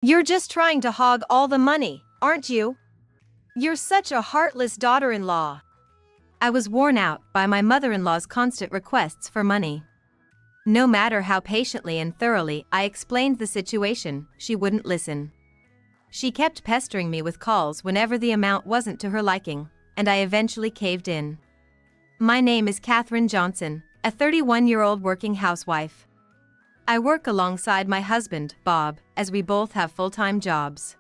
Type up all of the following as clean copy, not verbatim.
You're just trying to hog all the money, aren't you? You're such a heartless daughter-in-law. I was worn out by my mother-in-law's constant requests for money. No matter how patiently and thoroughly I explained the situation, she wouldn't listen. She kept pestering me with calls whenever the amount wasn't to her liking, and I eventually caved in. My name is Katherine Johnson, a 31-year-old working housewife. I work alongside my husband, Bob, as we both have full-time jobs.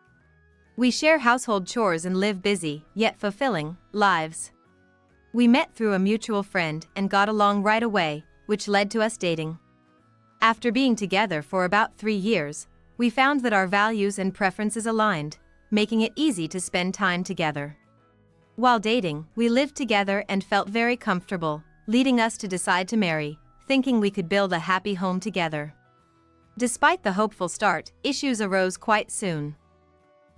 We share household chores and live busy, yet fulfilling, lives. We met through a mutual friend and got along right away, which led to us dating. After being together for about 3 years, we found that our values and preferences aligned, making it easy to spend time together. While dating, we lived together and felt very comfortable, leading us to decide to marry, thinking we could build a happy home together. Despite the hopeful start, issues arose quite soon.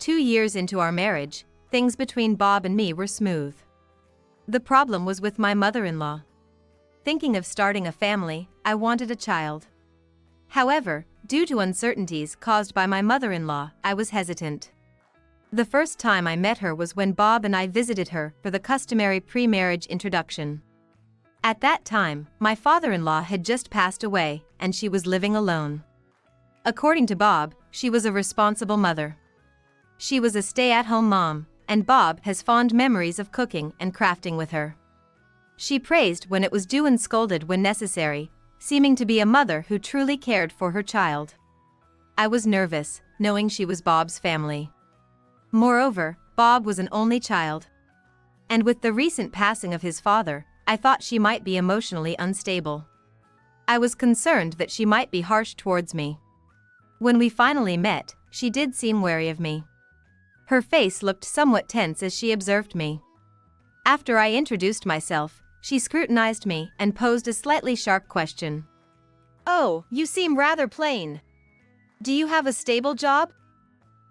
2 years into our marriage, things between Bob and me were smooth. The problem was with my mother-in-law. Thinking of starting a family, I wanted a child. However, due to uncertainties caused by my mother-in-law, I was hesitant. The first time I met her was when Bob and I visited her for the customary pre-marriage introduction. At that time, my father-in-law had just passed away, and she was living alone. According to Bob, she was a responsible mother. She was a stay-at-home mom, and Bob has fond memories of cooking and crafting with her. She praised when it was due and scolded when necessary, seeming to be a mother who truly cared for her child. I was nervous, knowing she was Bob's family. Moreover, Bob was an only child. And with the recent passing of his father, I thought she might be emotionally unstable. I was concerned that she might be harsh towards me. When we finally met, she did seem wary of me. Her face looked somewhat tense as she observed me. After I introduced myself, she scrutinized me and posed a slightly sharp question. "Oh, you seem rather plain. Do you have a stable job?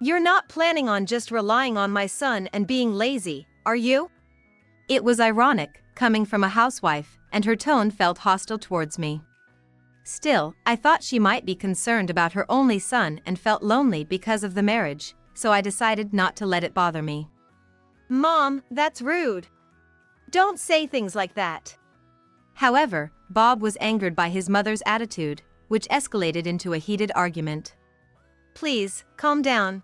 You're not planning on just relying on my son and being lazy, are you?" It was ironic, coming from a housewife, and her tone felt hostile towards me. Still, I thought she might be concerned about her only son and felt lonely because of the marriage, so I decided not to let it bother me. "Mom, that's rude. Don't say things like that." However, Bob was angered by his mother's attitude, which escalated into a heated argument. "Please, calm down."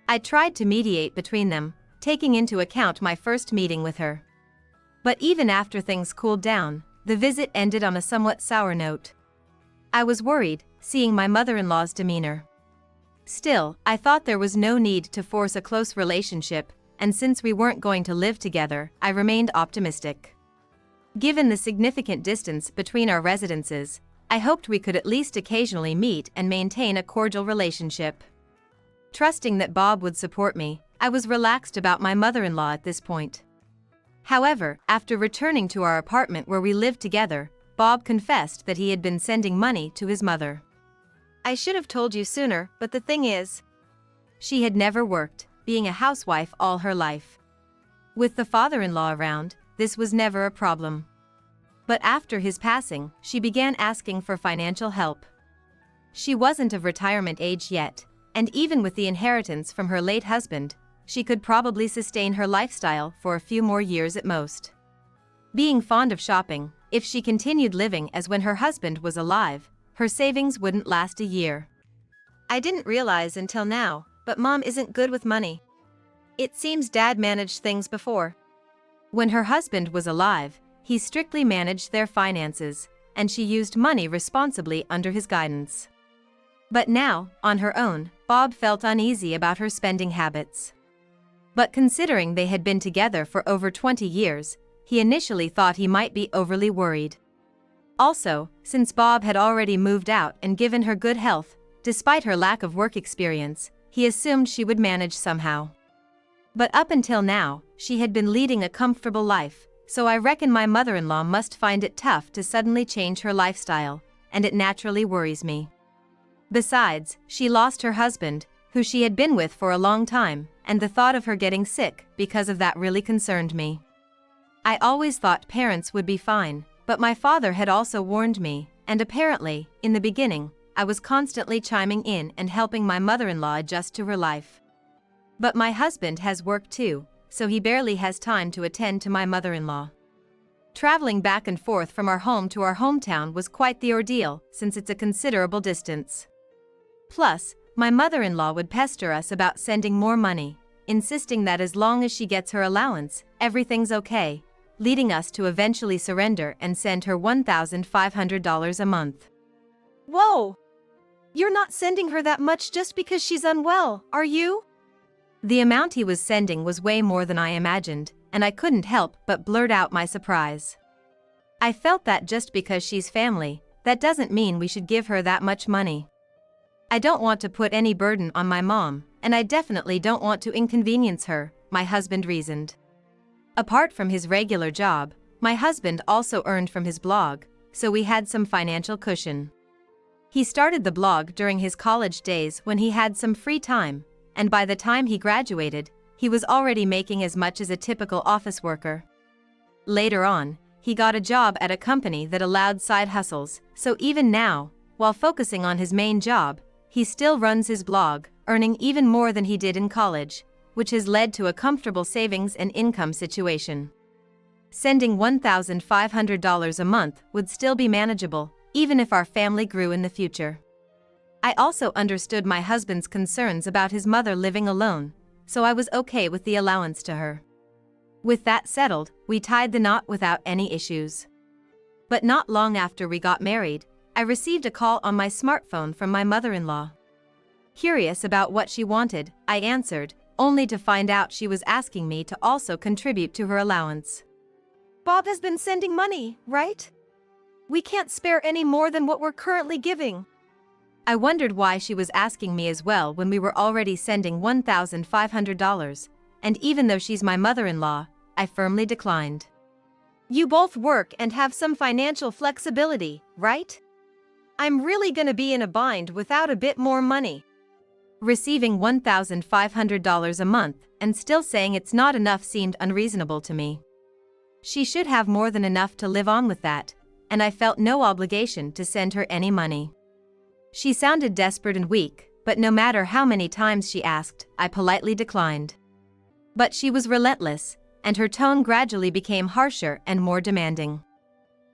I tried to mediate between them, taking into account my first meeting with her. But even after things cooled down, the visit ended on a somewhat sour note. I was worried, seeing my mother-in-law's demeanor. Still, I thought there was no need to force a close relationship, and since we weren't going to live together, I remained optimistic. Given the significant distance between our residences, I hoped we could at least occasionally meet and maintain a cordial relationship. Trusting that Bob would support me, I was relaxed about my mother-in-law at this point. However, after returning to our apartment where we lived together, Bob confessed that he had been sending money to his mother. "I should have told you sooner, but the thing is, she had never worked, being a housewife all her life. With the father-in-law around, this was never a problem. But after his passing, she began asking for financial help. She wasn't of retirement age yet, and even with the inheritance from her late husband, she could probably sustain her lifestyle for a few more years at most. Being fond of shopping, if she continued living as when her husband was alive, her savings wouldn't last a year. I didn't realize until now, but Mom isn't good with money. It seems Dad managed things before. When her husband was alive, he strictly managed their finances, and she used money responsibly under his guidance. But now, on her own, Bob felt uneasy about her spending habits. But considering they had been together for over 20 years, he initially thought he might be overly worried. Also, since Bob had already moved out and given her good health, despite her lack of work experience, he assumed she would manage somehow. But up until now, she had been leading a comfortable life, so I reckon my mother-in-law must find it tough to suddenly change her lifestyle, and it naturally worries me. Besides, she lost her husband, who she had been with for a long time, and the thought of her getting sick because of that really concerned me. I always thought parents would be fine, but my father had also warned me, and apparently, in the beginning, I was constantly chiming in and helping my mother-in-law adjust to her life. But my husband has work too, so he barely has time to attend to my mother-in-law. Traveling back and forth from our home to our hometown was quite the ordeal, since it's a considerable distance. Plus, my mother-in-law would pester us about sending more money, insisting that as long as she gets her allowance, everything's okay, leading us to eventually surrender and send her $1,500 a month. Whoa! You're not sending her that much just because she's unwell, are you? The amount he was sending was way more than I imagined, and I couldn't help but blurt out my surprise. I felt that just because she's family, that doesn't mean we should give her that much money. I don't want to put any burden on my mom, and I definitely don't want to inconvenience her, my husband reasoned. Apart from his regular job, my husband also earned from his blog, so we had some financial cushion. He started the blog during his college days when he had some free time, and by the time he graduated, he was already making as much as a typical office worker. Later on, he got a job at a company that allowed side hustles, so even now, while focusing on his main job, he still runs his blog, earning even more than he did in college, which has led to a comfortable savings and income situation. Sending $1,500 a month would still be manageable, even if our family grew in the future. I also understood my husband's concerns about his mother living alone, so I was okay with the allowance to her. With that settled, we tied the knot without any issues. But not long after we got married, I received a call on my smartphone from my mother-in-law. Curious about what she wanted, I answered, only to find out she was asking me to also contribute to her allowance. Bob has been sending money, right? We can't spare any more than what we're currently giving. I wondered why she was asking me as well when we were already sending $1,500, and even though she's my mother-in-law, I firmly declined. You both work and have some financial flexibility, right? I'm really gonna be in a bind without a bit more money. Receiving $1,500 a month and still saying it's not enough seemed unreasonable to me. She should have more than enough to live on with that, and I felt no obligation to send her any money. She sounded desperate and weak, but no matter how many times she asked, I politely declined. But she was relentless, and her tone gradually became harsher and more demanding.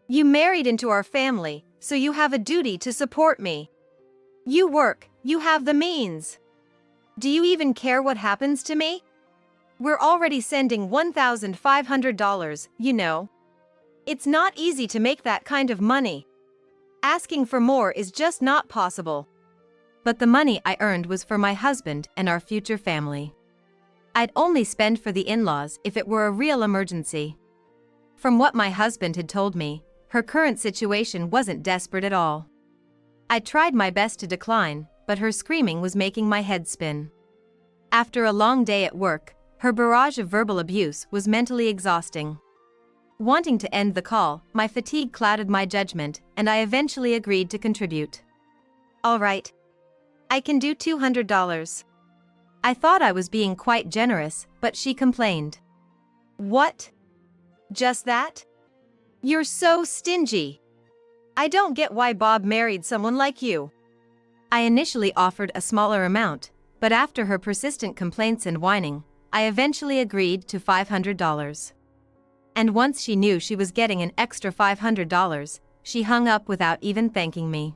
You married into our family, so you have a duty to support me. You work, you have the means. Do you even care what happens to me? We're already sending $1,500, you know. It's not easy to make that kind of money. Asking for more is just not possible. But the money I earned was for my husband and our future family. I'd only spend for the in-laws if it were a real emergency. From what my husband had told me, her current situation wasn't desperate at all. I tried my best to decline, but her screaming was making my head spin. After a long day at work, her barrage of verbal abuse was mentally exhausting. Wanting to end the call, my fatigue clouded my judgment, and I eventually agreed to contribute. All right. I can do $200. I thought I was being quite generous, but she complained. What? Just that? You're so stingy. I don't get why Bob married someone like you. I initially offered a smaller amount, but after her persistent complaints and whining, I eventually agreed to $500. And once she knew she was getting an extra $500, she hung up without even thanking me.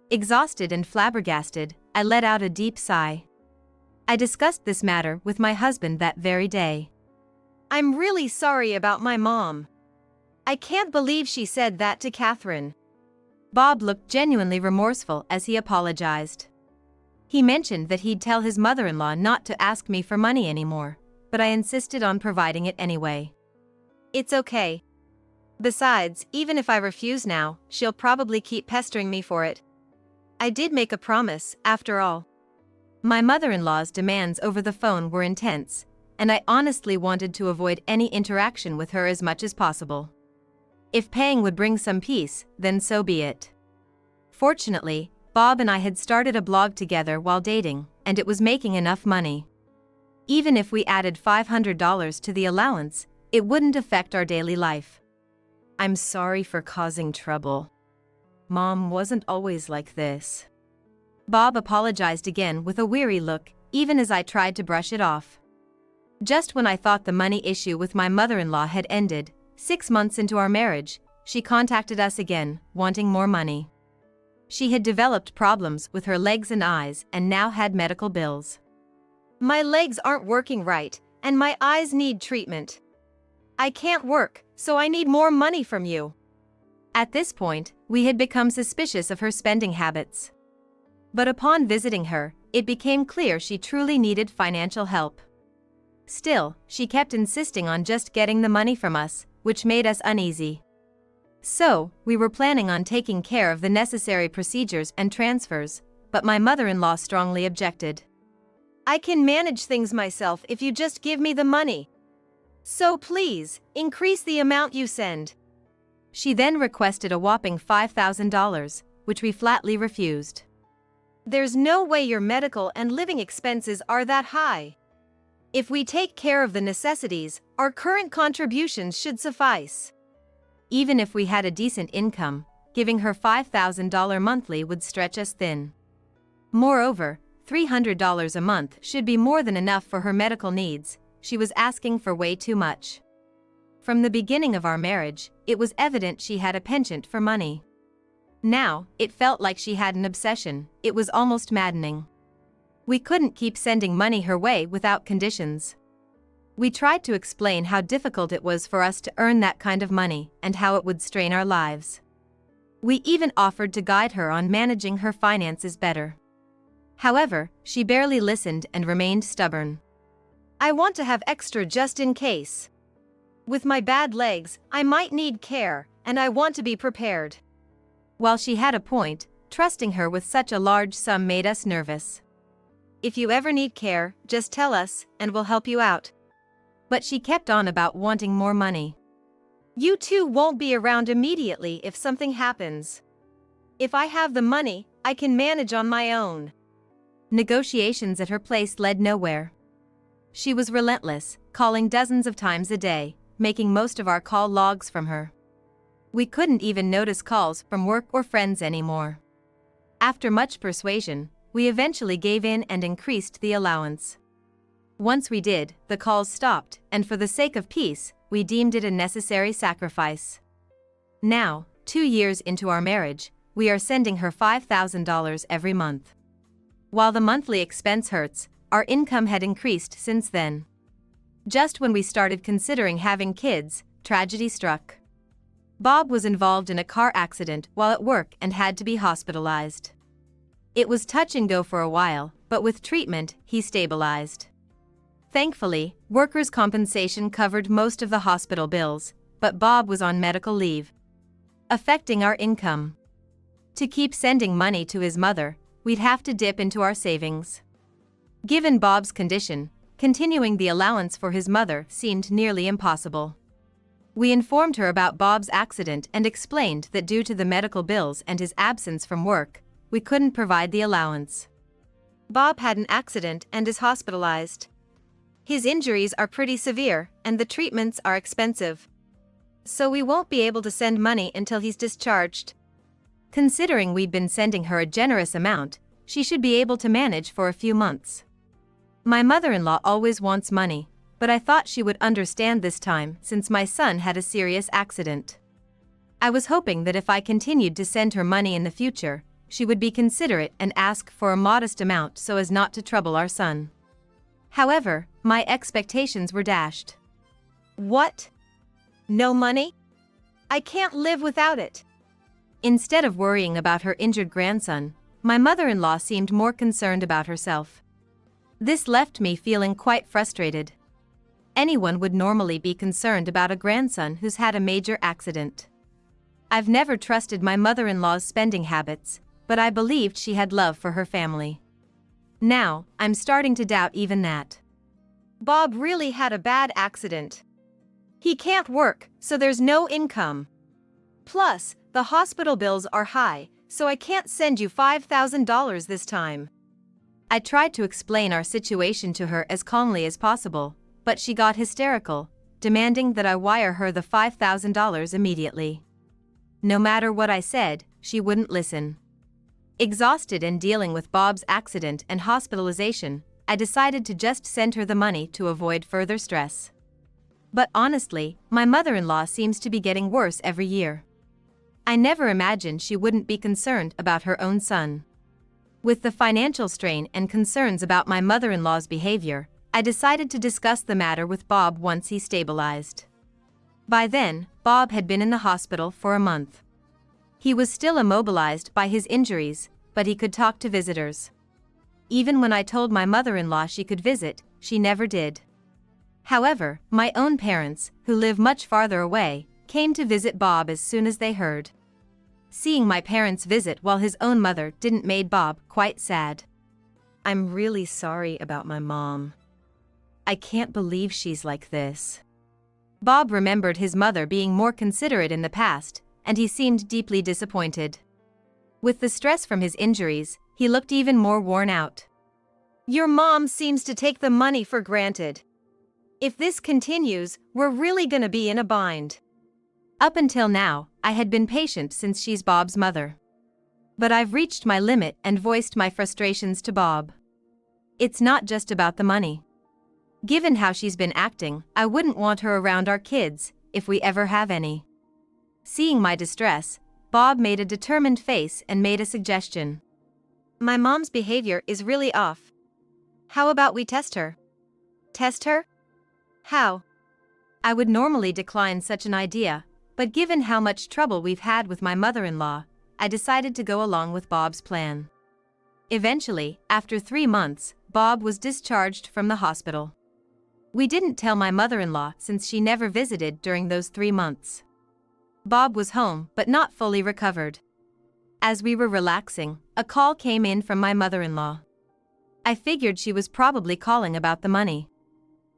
Exhausted and flabbergasted, I let out a deep sigh. I discussed this matter with my husband that very day. I'm really sorry about my mom. I can't believe she said that to Catherine. Bob looked genuinely remorseful as he apologized. He mentioned that he'd tell his mother-in-law not to ask me for money anymore, but I insisted on providing it anyway. It's okay. Besides, even if I refuse now, she'll probably keep pestering me for it. I did make a promise, after all. My mother-in-law's demands over the phone were intense, and I honestly wanted to avoid any interaction with her as much as possible. If paying would bring some peace, then so be it. Fortunately, Bob and I had started a blog together while dating, and it was making enough money. Even if we added $500 to the allowance, it wouldn't affect our daily life. I'm sorry for causing trouble. Mom wasn't always like this. Bob apologized again with a weary look, even as I tried to brush it off. Just when I thought the money issue with my mother-in-law had ended, 6 months into our marriage, she contacted us again, wanting more money. She had developed problems with her legs and eyes and now had medical bills. My legs aren't working right, and my eyes need treatment. I can't work, so I need more money from you. At this point, we had become suspicious of her spending habits. But upon visiting her, it became clear she truly needed financial help. Still, she kept insisting on just getting the money from us, which made us uneasy. So, we were planning on taking care of the necessary procedures and transfers, but my mother-in-law strongly objected. I can manage things myself if you just give me the money. So please, increase the amount you send. She then requested a whopping $5,000, which we flatly refused. There's no way your medical and living expenses are that high. If we take care of the necessities, our current contributions should suffice. Even if we had a decent income, giving her $5,000 monthly would stretch us thin. Moreover, $300 a month should be more than enough for her medical needs. She was asking for way too much. From the beginning of our marriage, it was evident she had a penchant for money. Now, it felt like she had an obsession. It was almost maddening. We couldn't keep sending money her way without conditions. We tried to explain how difficult it was for us to earn that kind of money and how it would strain our lives. We even offered to guide her on managing her finances better. However, she barely listened and remained stubborn. I want to have extra just in case. With my bad legs, I might need care, and I want to be prepared. While she had a point, trusting her with such a large sum made us nervous. If you ever need care, just tell us, and we'll help you out. But she kept on about wanting more money. You two won't be around immediately if something happens. If I have the money, I can manage on my own. Negotiations at her place led nowhere. She was relentless, calling dozens of times a day, making most of our call logs from her. We couldn't even notice calls from work or friends anymore. After much persuasion, we eventually gave in and increased the allowance. Once we did, the calls stopped, and for the sake of peace, we deemed it a necessary sacrifice. Now, 2 years into our marriage, we are sending her $5,000 every month. While the monthly expense hurts, our income had increased since then. Just when we started considering having kids, tragedy struck. Bob was involved in a car accident while at work and had to be hospitalized. It was touch and go for a while, but with treatment, he stabilized. Thankfully, workers' compensation covered most of the hospital bills, but Bob was on medical leave, affecting our income. To keep sending money to his mother, we'd have to dip into our savings. Given Bob's condition, continuing the allowance for his mother seemed nearly impossible. We informed her about Bob's accident and explained that due to the medical bills and his absence from work, we couldn't provide the allowance. Bob had an accident and is hospitalized. His injuries are pretty severe, and the treatments are expensive. So we won't be able to send money until he's discharged. Considering we'd been sending her a generous amount, she should be able to manage for a few months. My mother-in-law always wants money, but I thought she would understand this time since my son had a serious accident. I was hoping that if I continued to send her money in the future, she would be considerate and ask for a modest amount so as not to trouble our son. However, my expectations were dashed. What? No money? I can't live without it. Instead of worrying about her injured grandson, my mother-in-law seemed more concerned about herself. This left me feeling quite frustrated. Anyone would normally be concerned about a grandson who's had a major accident. I've never trusted my mother-in-law's spending habits, but I believed she had love for her family. Now, I'm starting to doubt even that. Bob really had a bad accident. He can't work, so there's no income. Plus, the hospital bills are high, so I can't send you $5,000 this time. I tried to explain our situation to her as calmly as possible, but she got hysterical, demanding that I wire her the $5,000 immediately. No matter what I said, she wouldn't listen. Exhausted and dealing with Bob's accident and hospitalization, I decided to just send her the money to avoid further stress. But honestly, my mother-in-law seems to be getting worse every year. I never imagined she wouldn't be concerned about her own son. With the financial strain and concerns about my mother-in-law's behavior, I decided to discuss the matter with Bob once he stabilized. By then, Bob had been in the hospital for a month. He was still immobilized by his injuries, but he could talk to visitors. Even when I told my mother-in-law she could visit, she never did. However, my own parents, who live much farther away, came to visit Bob as soon as they heard. Seeing my parents visit while his own mother didn't made Bob quite sad. "I'm really sorry about my mom. I can't believe she's like this." Bob remembered his mother being more considerate in the past, and he seemed deeply disappointed. With the stress from his injuries, he looked even more worn out. "Your mom seems to take the money for granted. If this continues, we're really gonna be in a bind." Up until now, I had been patient since she's Bob's mother. But I've reached my limit and voiced my frustrations to Bob. It's not just about the money. Given how she's been acting, I wouldn't want her around our kids, if we ever have any. Seeing my distress, Bob made a determined face and made a suggestion. "My mom's behavior is really off. How about we test her?" "Test her? How?" I would normally decline such an idea, but given how much trouble we've had with my mother-in-law, I decided to go along with Bob's plan. Eventually, after 3 months, Bob was discharged from the hospital. We didn't tell my mother-in-law since she never visited during those 3 months. Bob was home but not fully recovered. As we were relaxing, a call came in from my mother-in-law. I figured she was probably calling about the money.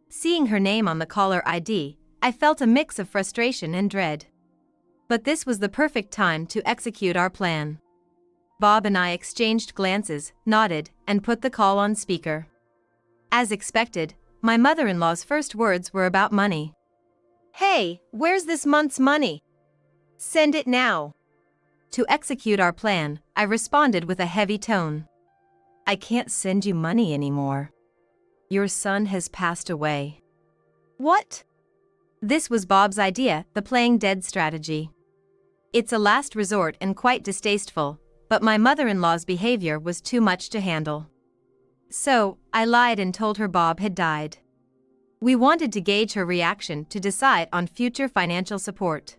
Seeing her name on the caller ID, I felt a mix of frustration and dread. But this was the perfect time to execute our plan. Bob and I exchanged glances, nodded, and put the call on speaker. As expected, my mother-in-law's first words were about money. "Hey, where's this month's money? Send it now." To execute our plan, I responded with a heavy tone. "I can't send you money anymore. Your son has passed away." "What?" This was Bob's idea, the playing dead strategy. It's a last resort and quite distasteful, but my mother-in-law's behavior was too much to handle. So, I lied and told her Bob had died. We wanted to gauge her reaction to decide on future financial support.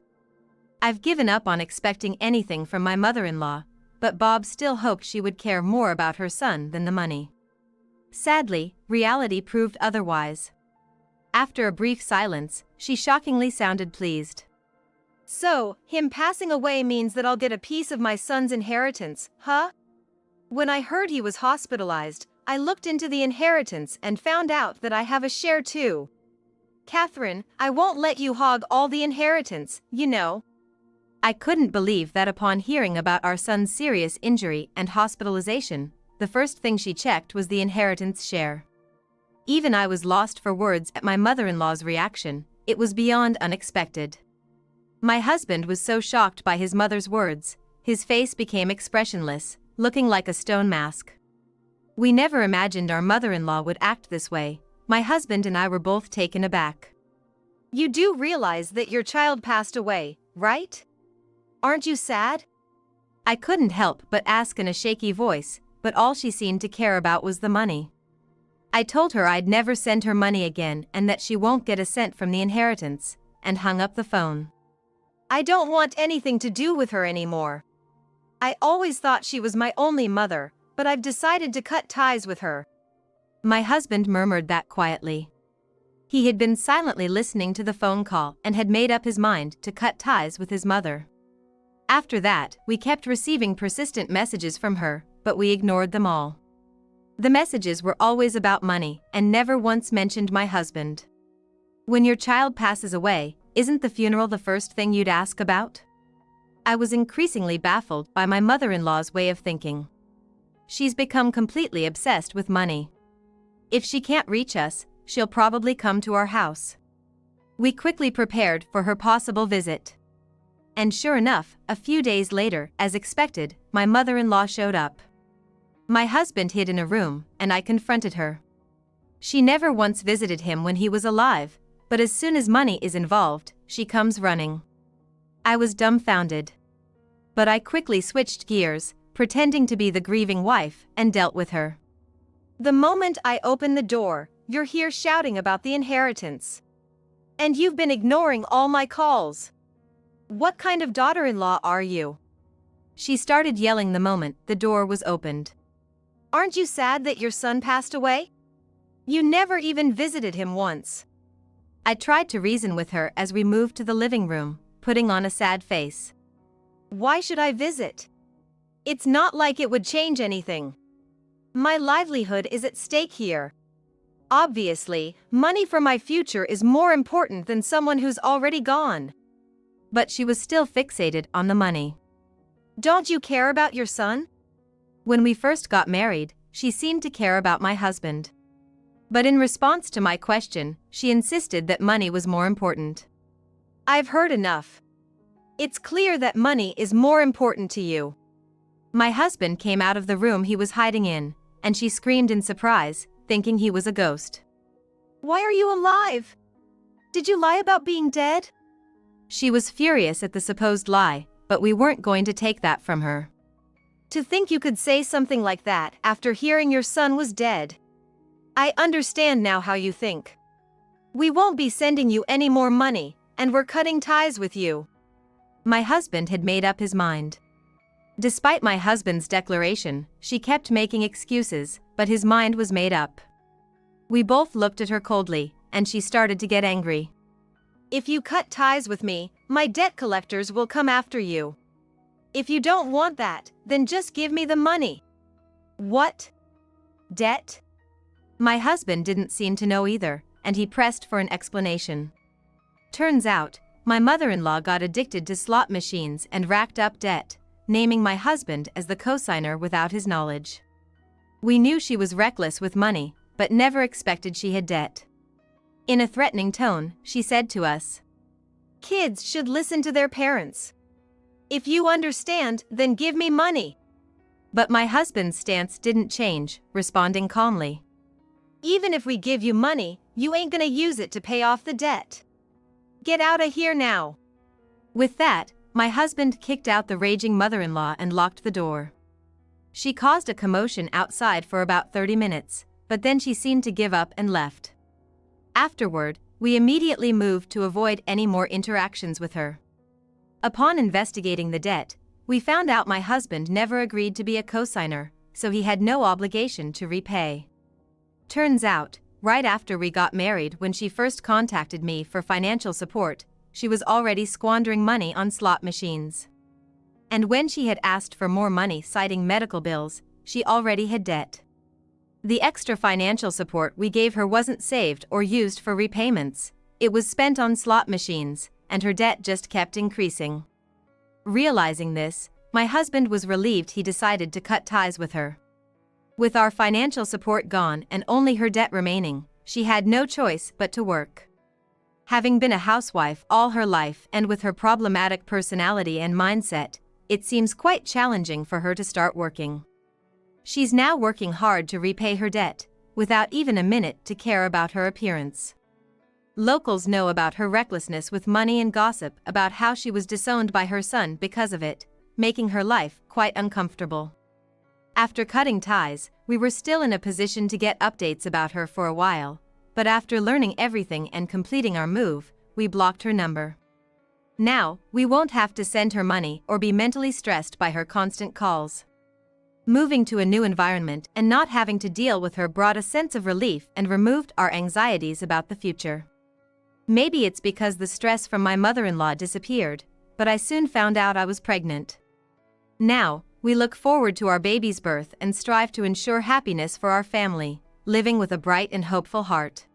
I've given up on expecting anything from my mother-in-law, but Bob still hoped she would care more about her son than the money. Sadly, reality proved otherwise. After a brief silence, she shockingly sounded pleased. "So, him passing away means that I'll get a piece of my son's inheritance, huh?" When I heard he was hospitalized, I looked into the inheritance and found out that I have a share too. "Catherine, I won't let you hog all the inheritance, you know." I couldn't believe that upon hearing about our son's serious injury and hospitalization, the first thing she checked was the inheritance share. Even I was lost for words at my mother-in-law's reaction. It was beyond unexpected. My husband was so shocked by his mother's words, his face became expressionless, looking like a stone mask. We never imagined our mother-in-law would act this way. My husband and I were both taken aback. "You do realize that your child passed away, right? Aren't you sad?" I couldn't help but ask in a shaky voice, but all she seemed to care about was the money. I told her I'd never send her money again and that she won't get a cent from the inheritance, and hung up the phone. "I don't want anything to do with her anymore. I always thought she was my only mother, but I've decided to cut ties with her." My husband murmured that quietly. He had been silently listening to the phone call and had made up his mind to cut ties with his mother. After that, we kept receiving persistent messages from her, but we ignored them all. The messages were always about money and never once mentioned my husband. When your child passes away, isn't the funeral the first thing you'd ask about? I was increasingly baffled by my mother-in-law's way of thinking. She's become completely obsessed with money. If she can't reach us, she'll probably come to our house. We quickly prepared for her possible visit. And sure enough, a few days later, as expected, my mother-in-law showed up. My husband hid in a room, and I confronted her. She never once visited him when he was alive, but as soon as money is involved, she comes running. I was dumbfounded. But I quickly switched gears, pretending to be the grieving wife, and dealt with her. The moment I open the door, you're here shouting about the inheritance. And you've been ignoring all my calls. What kind of daughter-in-law are you? She started yelling the moment the door was opened. Aren't you sad that your son passed away? You never even visited him once. I tried to reason with her as we moved to the living room, putting on a sad face. Why should I visit? It's not like it would change anything. My livelihood is at stake here. Obviously, money for my future is more important than someone who's already gone. But she was still fixated on the money. Don't you care about your son? When we first got married, she seemed to care about my husband. But in response to my question, she insisted that money was more important. I've heard enough. It's clear that money is more important to you. My husband came out of the room he was hiding in, and she screamed in surprise, thinking he was a ghost. Why are you alive? Did you lie about being dead? She was furious at the supposed lie, but we weren't going to take that from her. To think you could say something like that after hearing your son was dead. I understand now how you think. We won't be sending you any more money, and we're cutting ties with you. My husband had made up his mind. Despite my husband's declaration, she kept making excuses, but his mind was made up. We both looked at her coldly, and she started to get angry. If you cut ties with me, my debt collectors will come after you. If you don't want that, then just give me the money. What? Debt? My husband didn't seem to know either, and he pressed for an explanation. Turns out, my mother-in-law got addicted to slot machines and racked up debt, naming my husband as the cosigner without his knowledge. We knew she was reckless with money, but never expected she had debt. In a threatening tone, she said to us, "Kids should listen to their parents. If you understand, then give me money." But my husband's stance didn't change, responding calmly. Even if we give you money, you ain't gonna use it to pay off the debt. Get out of here now. With that, my husband kicked out the raging mother-in-law and locked the door. She caused a commotion outside for about 30 minutes, but then she seemed to give up and left. Afterward, we immediately moved to avoid any more interactions with her. Upon investigating the debt, we found out my husband never agreed to be a cosigner, so he had no obligation to repay. Turns out, right after we got married, when she first contacted me for financial support, she was already squandering money on slot machines. And when she had asked for more money citing medical bills, she already had debt. The extra financial support we gave her wasn't saved or used for repayments, it was spent on slot machines, and her debt just kept increasing. Realizing this, my husband was relieved. He decided to cut ties with her. With our financial support gone and only her debt remaining, she had no choice but to work. Having been a housewife all her life and with her problematic personality and mindset, it seems quite challenging for her to start working. She's now working hard to repay her debt, without even a minute to care about her appearance. Locals know about her recklessness with money and gossip about how she was disowned by her son because of it, making her life quite uncomfortable. After cutting ties, we were still in a position to get updates about her for a while, but after learning everything and completing our move, we blocked her number. Now, we won't have to send her money or be mentally stressed by her constant calls. Moving to a new environment and not having to deal with her brought a sense of relief and removed our anxieties about the future. Maybe it's because the stress from my mother-in-law disappeared, but I soon found out I was pregnant. Now, we look forward to our baby's birth and strive to ensure happiness for our family, living with a bright and hopeful heart.